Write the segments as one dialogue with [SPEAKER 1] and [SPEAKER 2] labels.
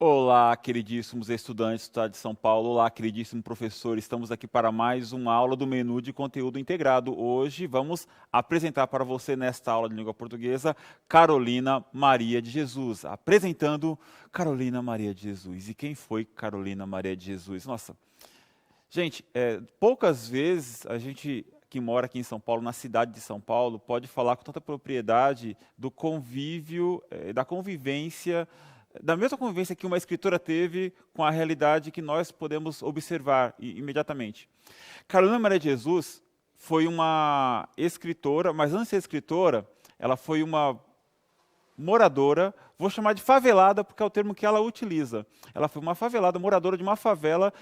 [SPEAKER 1] Olá, queridíssimos estudantes do Estado de São Paulo. Olá, queridíssimo professor. Estamos aqui para mais uma aula do menu de conteúdo integrado. Hoje vamos apresentar para você, nesta aula de língua portuguesa, Carolina Maria de Jesus. Apresentando Carolina Maria de Jesus. E quem foi Carolina Maria de Jesus? Nossa, gente, poucas vezes a gente que mora aqui em São Paulo, na cidade de São Paulo, pode falar com tanta propriedade do convívio, da convivência, da mesma convivência que uma escritora teve com a realidade que nós podemos observar imediatamente. Carolina Maria de Jesus foi uma escritora, mas antes de ser escritora, ela foi uma moradora, vou chamar de favelada, porque é o termo que ela utiliza. Ela foi uma favelada, moradora de uma favela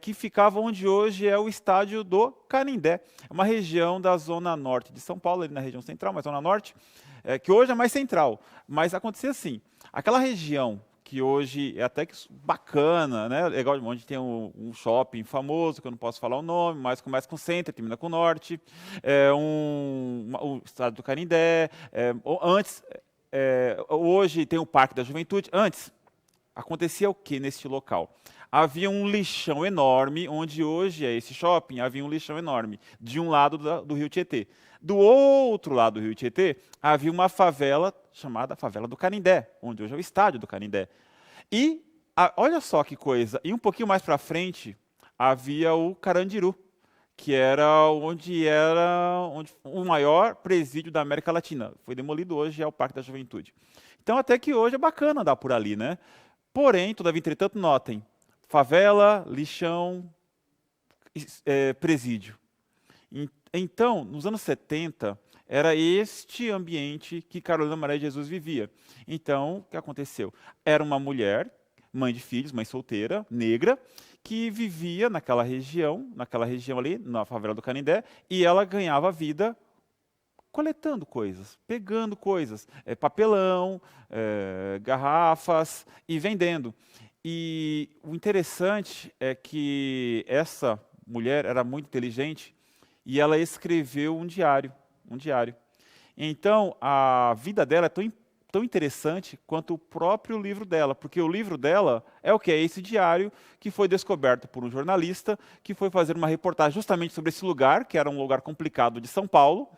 [SPEAKER 1] que ficava onde hoje é o estádio do Canindé. É uma região da zona norte de São Paulo, ali na região central, mas zona norte, que hoje é mais central. Mas acontecia assim, aquela região que hoje é até que bacana, né? Legal, onde tem um shopping famoso, que eu não posso falar o nome, mas começa com centro, termina com norte, o estádio do Canindé, antes hoje tem o Parque da Juventude. Antes, acontecia o que neste local? Havia um lixão enorme, onde hoje é esse shopping, havia um lixão enorme, de um lado do rio Tietê. Do outro lado do rio Tietê, havia uma favela chamada Favela do Canindé, onde hoje é o estádio do Canindé. E, olha só que coisa, e um pouquinho mais para frente, havia o Carandiru, que era onde o maior presídio da América Latina. Foi demolido hoje, é o Parque da Juventude. Então, até que hoje é bacana andar por ali, né? Porém, todavia, entretanto, notem, favela, lixão, presídio. Então, nos anos 70, era este ambiente que Carolina Maria de Jesus vivia. Então, o que aconteceu? Era uma mulher, mãe de filhos, mãe solteira, negra, que vivia naquela região ali, na favela do Canindé, e ela ganhava vida coletando coisas, pegando coisas, papelão, garrafas e vendendo. E o interessante é que essa mulher era muito inteligente e ela escreveu um diário, um diário. Então, a vida dela é tão interessante quanto o próprio livro dela, porque o livro dela é o que? É esse diário que foi descoberto por um jornalista que foi fazer uma reportagem justamente sobre esse lugar, que era um lugar complicado de São Paulo,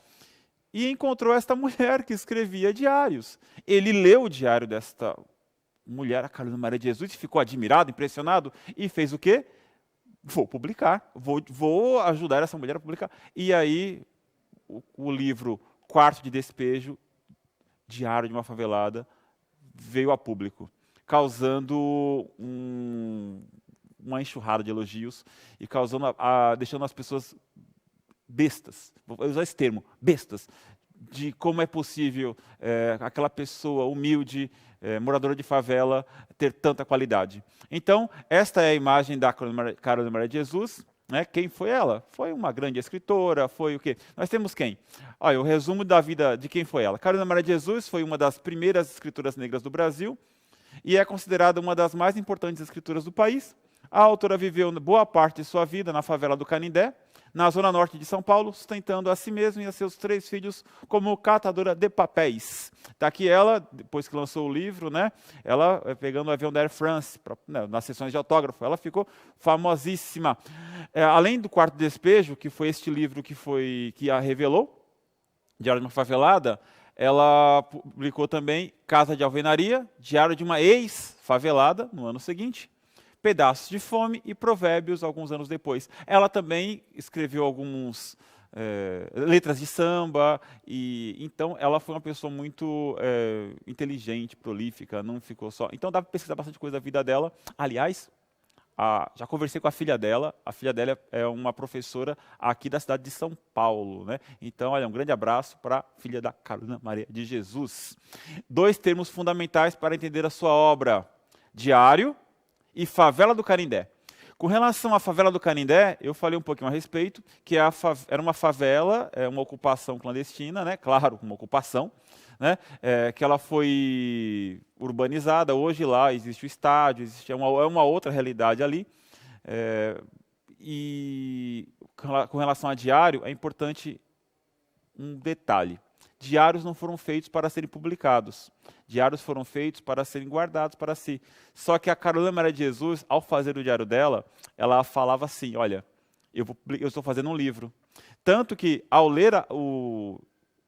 [SPEAKER 1] e encontrou esta mulher que escrevia diários. Ele leu o diário desta mulher, a Carolina Maria de Jesus, e ficou admirado, impressionado, e fez o quê? Vou publicar, vou ajudar essa mulher a publicar. E aí, o livro Quarto de Despejo, Diário de uma Favelada, veio a público, causando uma enxurrada de elogios e deixando as pessoas bestas, vou usar esse termo, bestas, de como é possível aquela pessoa humilde, moradora de favela, ter tanta qualidade. Então, esta é a imagem da Carolina Maria de Jesus. Né? Quem foi ela? Foi uma grande escritora, foi o quê? Nós temos quem? Olha, o resumo da vida de quem foi ela. Carolina Maria de Jesus foi uma das primeiras escritoras negras do Brasil e é considerada uma das mais importantes escritoras do país. A autora viveu boa parte de sua vida na favela do Canindé, na zona norte de São Paulo, sustentando a si mesma e a seus 3 filhos como catadora de papéis. Está aqui ela, depois que lançou o livro, né, ela pegando o avião da Air France, nas sessões de autógrafo, ela ficou famosíssima. Além do Quarto Despejo, que foi este livro que a revelou, Diário de uma Favelada, ela publicou também Casa de Alvenaria, Diário de uma Ex-Favelada, no ano seguinte, Pedaços de Fome e Provérbios, alguns anos depois. Ela também escreveu algumas letras de samba, e então ela foi uma pessoa muito inteligente, prolífica, não ficou só... Então dá para pesquisar bastante coisa da vida dela. Aliás, já conversei com a filha dela é uma professora aqui da cidade de São Paulo. Né? Então, olha, um grande abraço para a filha da Carolina Maria de Jesus. 2 termos fundamentais para entender a sua obra: diário e Favela do Canindé. Com relação à Favela do Canindé, eu falei um pouquinho a respeito, que era uma favela, uma ocupação clandestina, né? Claro, uma ocupação, né? Que ela foi urbanizada. Hoje lá existe o estádio, existe uma outra realidade ali. E com relação a diário, é importante um detalhe. Diários não foram feitos para serem publicados. Diários foram feitos para serem guardados para si. Só que a Carolina Maria de Jesus, ao fazer o diário dela, ela falava assim, olha, eu estou fazendo um livro. Tanto que, ao ler o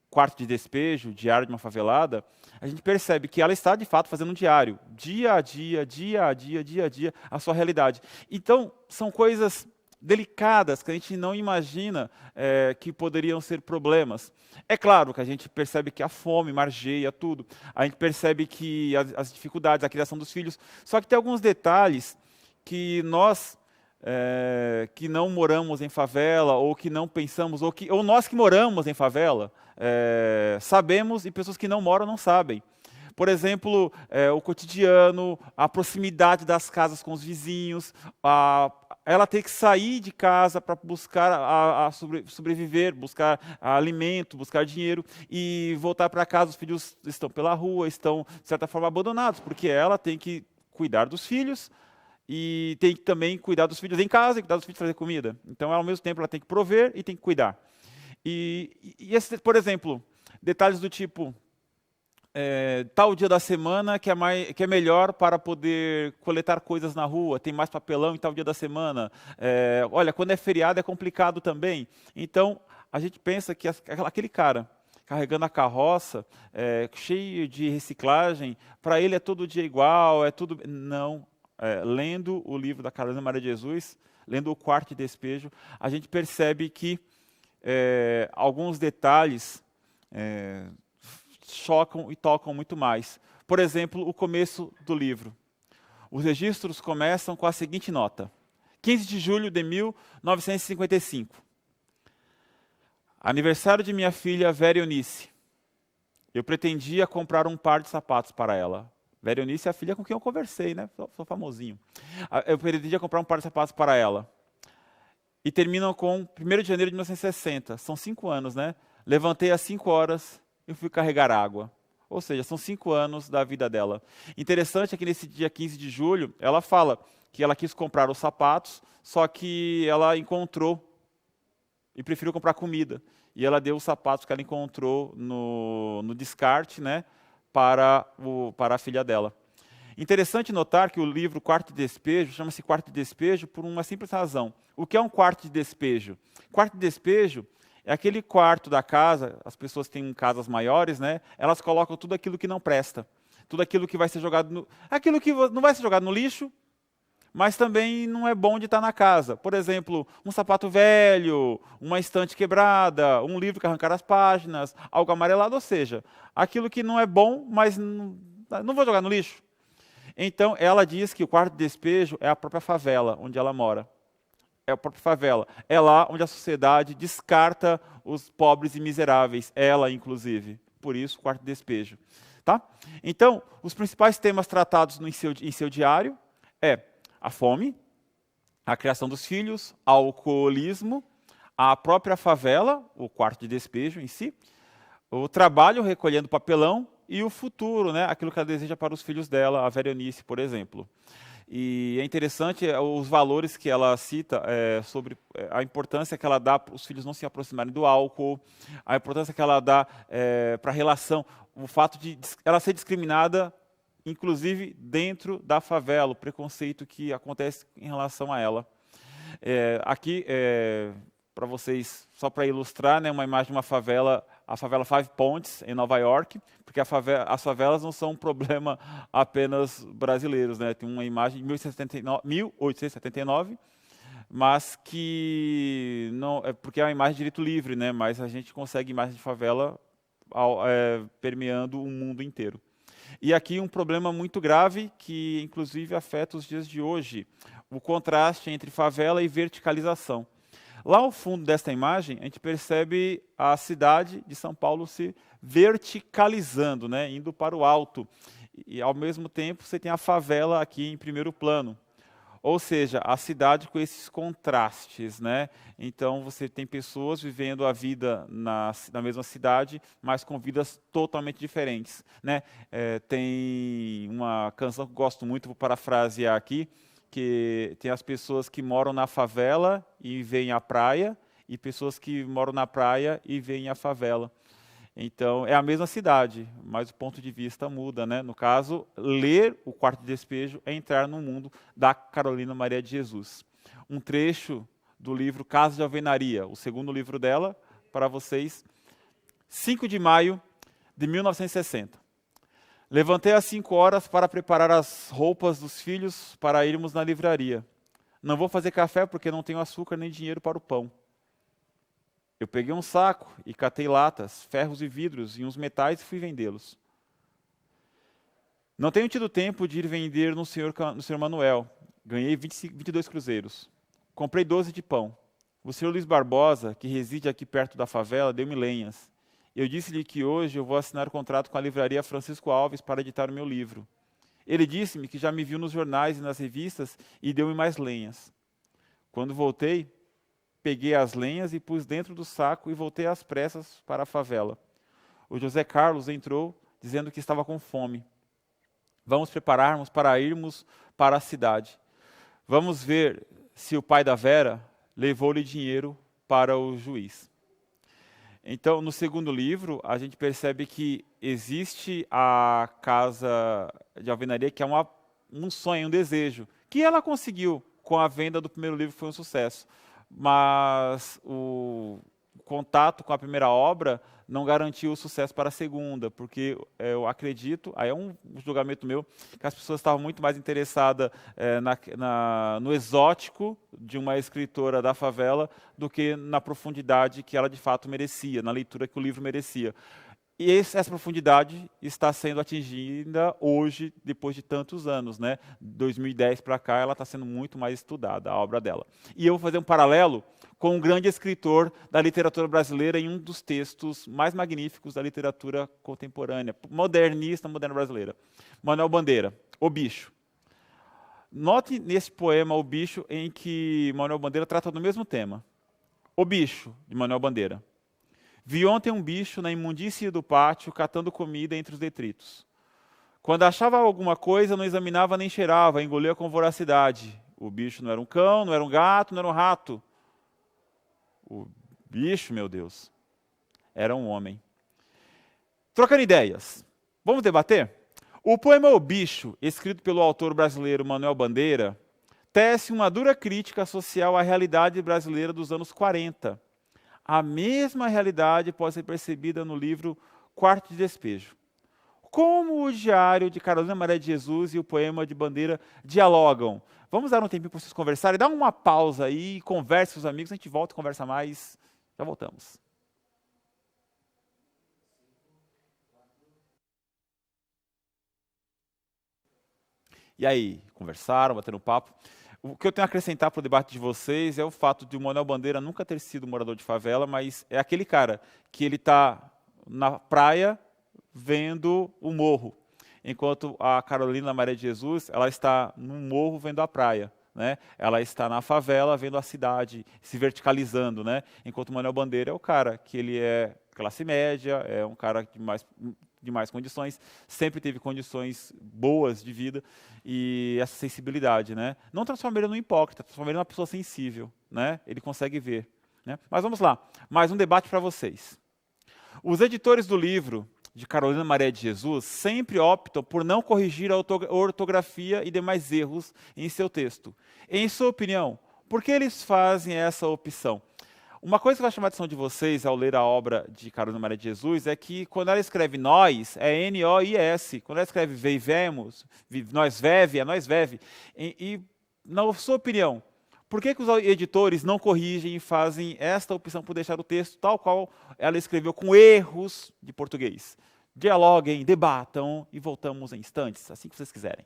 [SPEAKER 1] Quarto de Despejo, Diário de uma Favelada, a gente percebe que ela está, de fato, fazendo um diário. Dia a dia, dia a dia, dia a dia, a sua realidade. Então, são coisas delicadas que a gente não imagina que poderiam ser problemas. É claro que a gente percebe que a fome margeia tudo, a gente percebe que as dificuldades, a criação dos filhos, só que tem alguns detalhes que nós, que não moramos em favela, ou que não pensamos, ou nós que moramos em favela, sabemos e pessoas que não moram não sabem. Por exemplo, o cotidiano, a proximidade das casas com os vizinhos, ela ter que sair de casa para buscar sobreviver, buscar alimento, buscar dinheiro, e voltar para casa, os filhos estão pela rua, estão, de certa forma, abandonados, porque ela tem que cuidar dos filhos, e tem que também cuidar dos filhos em casa, e cuidar dos filhos fazer comida. Então, ao mesmo tempo, ela tem que prover e tem que cuidar. Por exemplo, detalhes do tipo, tal dia da semana que é melhor para poder coletar coisas na rua, tem mais papelão em tal dia da semana. Olha, quando é feriado é complicado também. Então, a gente pensa que aquele cara carregando a carroça, cheio de reciclagem, para ele é todo dia igual, é tudo... Não. Lendo o livro da Carolina Maria de Jesus, lendo o Quarto de Despejo, a gente percebe que alguns detalhes chocam e tocam muito mais. Por exemplo, o começo do livro. Os registros começam com a seguinte nota: 15 de julho de 1955. Aniversário de minha filha Vera Eunice. Eu pretendia comprar um par de sapatos para ela. Vera Eunice é a filha com quem eu conversei, né? Sou famosinho. Eu pretendia comprar um par de sapatos para ela. E terminam com 1º de janeiro de 1960. São 5 anos, né? Levantei às 5 horas e fui carregar água. Ou seja, são 5 anos da vida dela. Interessante é que nesse dia 15 de julho, ela fala que ela quis comprar os sapatos, só que ela encontrou e preferiu comprar comida. E ela deu os sapatos que ela encontrou no descarte, né, para a filha dela. Interessante notar que o livro Quarto de Despejo chama-se Quarto de Despejo por uma simples razão. O que é um quarto de despejo? Quarto de despejo é aquele quarto da casa, as pessoas têm casas maiores, né? Elas colocam tudo aquilo que não presta. Tudo aquilo que vai ser jogado aquilo que não vai ser jogado no lixo, mas também não é bom de estar na casa. Por exemplo, um sapato velho, uma estante quebrada, um livro que arrancaram as páginas, algo amarelado, ou seja, aquilo que não é bom, mas não vou jogar no lixo. Então, ela diz que o quarto de despejo é a própria favela onde ela mora. É a própria favela. É lá onde a sociedade descarta os pobres e miseráveis, ela inclusive. Por isso, quarto de despejo. Tá? Então, os principais temas tratados em seu diário é a fome, a criação dos filhos, alcoolismo, a própria favela, o quarto de despejo em si, o trabalho recolhendo papelão e o futuro, né, aquilo que ela deseja para os filhos dela, a Vera Eunice, por exemplo. E é interessante os valores que ela cita sobre a importância que ela dá para os filhos não se aproximarem do álcool, a importância que ela dá para a relação, o fato de ela ser discriminada, inclusive dentro da favela, o preconceito que acontece em relação a ela. Aqui, para vocês, só para ilustrar, né, uma imagem de uma favela, a favela Five Points, em Nova York, porque as favelas não são um problema apenas brasileiros, né? Tem uma imagem de 1879, mas que não porque é uma imagem de direito livre, né? Mas a gente consegue imagem de favela permeando o mundo inteiro. E aqui um problema muito grave que, inclusive, afeta os dias de hoje, o contraste entre favela e verticalização. Lá ao fundo desta imagem, a gente percebe a cidade de São Paulo se verticalizando, né, indo para o alto. E, ao mesmo tempo, você tem a favela aqui em primeiro plano. Ou seja, a cidade com esses contrastes, né? Então, você tem pessoas vivendo a vida na mesma cidade, mas com vidas totalmente diferentes, né? Tem uma canção que eu gosto muito, vou parafrasear aqui, que tem as pessoas que moram na favela e veem a praia, e pessoas que moram na praia e veem a favela. Então, é a mesma cidade, mas o ponto de vista muda, né? No caso, ler o Quarto de Despejo é entrar no mundo da Carolina Maria de Jesus. Um trecho do livro Casa de Alvenaria, o segundo livro dela, para vocês. 5 de maio de 1960. Levantei às 5 horas para preparar as roupas dos filhos para irmos na livraria. Não vou fazer café porque não tenho açúcar nem dinheiro para o pão. Eu peguei um saco e catei latas, ferros e vidros e uns metais e fui vendê-los. Não tenho tido tempo de ir vender no senhor Manuel. Ganhei 22 cruzeiros. Comprei 12 de pão. O senhor Luiz Barbosa, que reside aqui perto da favela, deu-me lenhas. Eu disse-lhe que hoje eu vou assinar contrato com a livraria Francisco Alves para editar o meu livro. Ele disse-me que já me viu nos jornais e nas revistas e deu-me mais lenhas. Quando voltei, peguei as lenhas e pus dentro do saco e voltei às pressas para a favela. O José Carlos entrou, dizendo que estava com fome. Vamos preparar-nos para irmos para a cidade. Vamos ver se o pai da Vera levou-lhe dinheiro para o juiz. Então, no segundo livro, a gente percebe que existe a casa de alvenaria, que é um sonho, um desejo, que ela conseguiu com a venda do primeiro livro, foi um sucesso. Mas o contato com a primeira obra não garantiu o sucesso para a segunda, porque eu acredito, aí é um julgamento meu, que as pessoas estavam muito mais interessadas no exótico de uma escritora da favela do que na profundidade que ela de fato merecia, na leitura que o livro merecia. E essa profundidade está sendo atingida hoje, depois de tantos anos, né? 2010 para cá, ela está sendo muito mais estudada, a obra dela. E eu vou fazer um paralelo com um grande escritor da literatura brasileira em um dos textos mais magníficos da literatura contemporânea, modernista, moderna brasileira. Manuel Bandeira, O Bicho. Note nesse poema O Bicho, em que Manuel Bandeira trata do mesmo tema. O Bicho, de Manuel Bandeira. Vi ontem um bicho na imundície do pátio catando comida entre os detritos. Quando achava alguma coisa, não examinava nem cheirava, engolia com voracidade. O bicho não era um cão, não era um gato, não era um rato. O bicho, meu Deus, era um homem. Trocando ideias, vamos debater? O poema O Bicho, escrito pelo autor brasileiro Manuel Bandeira, tece uma dura crítica social à realidade brasileira dos anos 40. A mesma realidade pode ser percebida no livro Quarto de Despejo. Como o diário de Carolina Maria de Jesus e o poema de Bandeira dialogam? Vamos dar um tempinho para vocês conversarem, dá uma pausa aí, converse com os amigos, a gente volta e conversa mais. Já voltamos. E aí, conversaram, bateram papo? O que eu tenho a acrescentar para o debate de vocês é o fato de o Manuel Bandeira nunca ter sido morador de favela, mas é aquele cara que ele está na praia vendo o morro, enquanto a Carolina Maria de Jesus ela está no morro vendo a praia. Né? Ela está na favela vendo a cidade se verticalizando, né? Enquanto o Manuel Bandeira é o cara que ele é classe média, é um cara de mais condições, sempre teve condições boas de vida e essa sensibilidade, né? Não transforma ele num hipócrita, transforma ele numa pessoa sensível, né? Ele consegue ver, né? Mas vamos lá, mais um debate para vocês. Os editores do livro de Carolina Maria de Jesus sempre optam por não corrigir a ortografia e demais erros em seu texto. Em sua opinião, por que eles fazem essa opção? Uma coisa que vai chamar a atenção de vocês ao ler a obra de Carolina Maria de Jesus é que quando ela escreve nós, é N-O-I-S. Quando ela escreve vivemos, nós veve, é nós veve. E na sua opinião, por que os editores não corrigem e fazem esta opção por deixar o texto tal qual ela escreveu, com erros de português? Dialoguem, debatam e voltamos em instantes, assim que vocês quiserem.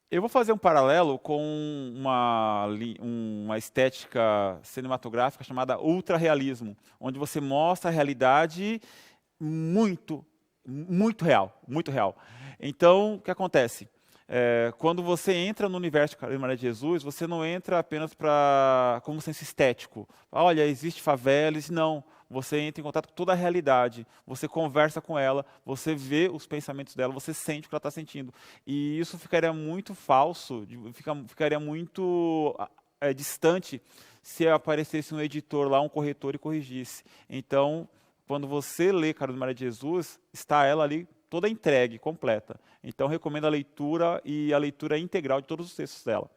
[SPEAKER 1] Eu vou fazer um paralelo com uma estética cinematográfica chamada ultrarrealismo, onde você mostra a realidade muito real, muito real. Então, o que acontece? Quando você entra no universo de Carolina Maria de Jesus, você não entra apenas como senso estético. Olha, existe favela, não. Você entra em contato com toda a realidade, você conversa com ela, você vê os pensamentos dela, você sente o que ela está sentindo. E isso ficaria muito falso, ficaria muito distante se aparecesse um editor lá, um corretor e corrigisse. Então, quando você lê Carolina Maria de Jesus, está ela ali toda entregue, completa. Então, recomendo a leitura e a leitura integral de todos os textos dela.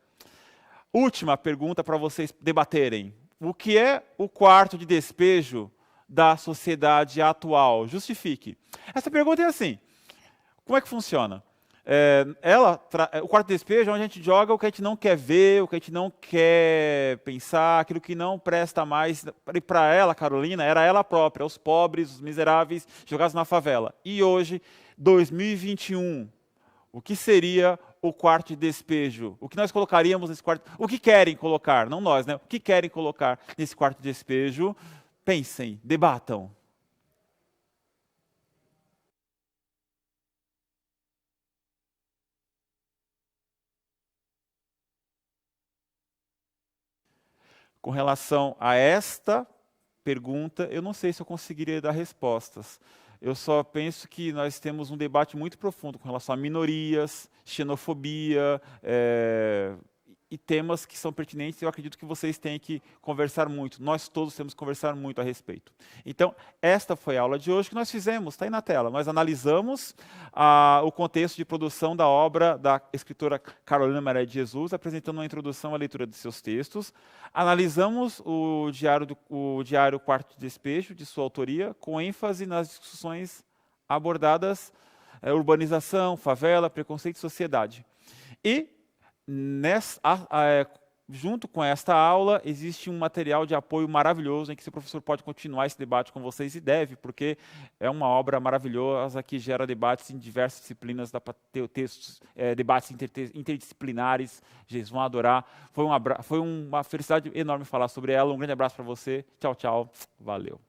[SPEAKER 1] Última pergunta para vocês debaterem. O que é o quarto de despejo da sociedade atual? Justifique. Essa pergunta é assim, como é que funciona? O quarto de despejo é onde a gente joga o que a gente não quer ver, o que a gente não quer pensar, aquilo que não presta mais. E para ela, Carolina, era ela própria, os pobres, os miseráveis, jogados na favela. E hoje, 2021, o que seria o quarto de despejo? O que nós colocaríamos nesse quarto? O que querem colocar? Não nós, né? O que querem colocar nesse quarto de despejo? Pensem, debatam. Com relação a esta pergunta, eu não sei se eu conseguiria dar respostas. Eu só penso que nós temos um debate muito profundo com relação a minorias, xenofobia, e temas que são pertinentes, eu acredito que vocês têm que conversar muito. Nós todos temos que conversar muito a respeito. Então, esta foi a aula de hoje que nós fizemos, está aí na tela. Nós analisamos o contexto de produção da obra da escritora Carolina Maria de Jesus, apresentando uma introdução à leitura de seus textos. Analisamos o diário Quarto de Despejo, de sua autoria, com ênfase nas discussões abordadas, urbanização, favela, preconceito e sociedade. E junto com esta aula, existe um material de apoio maravilhoso em que o professor pode continuar esse debate com vocês e deve, porque é uma obra maravilhosa que gera debates em diversas disciplinas, dá para ter textos, debates interdisciplinares, vocês vão adorar. Foi uma felicidade enorme falar sobre ela. Um grande abraço para você. Tchau, tchau. Valeu.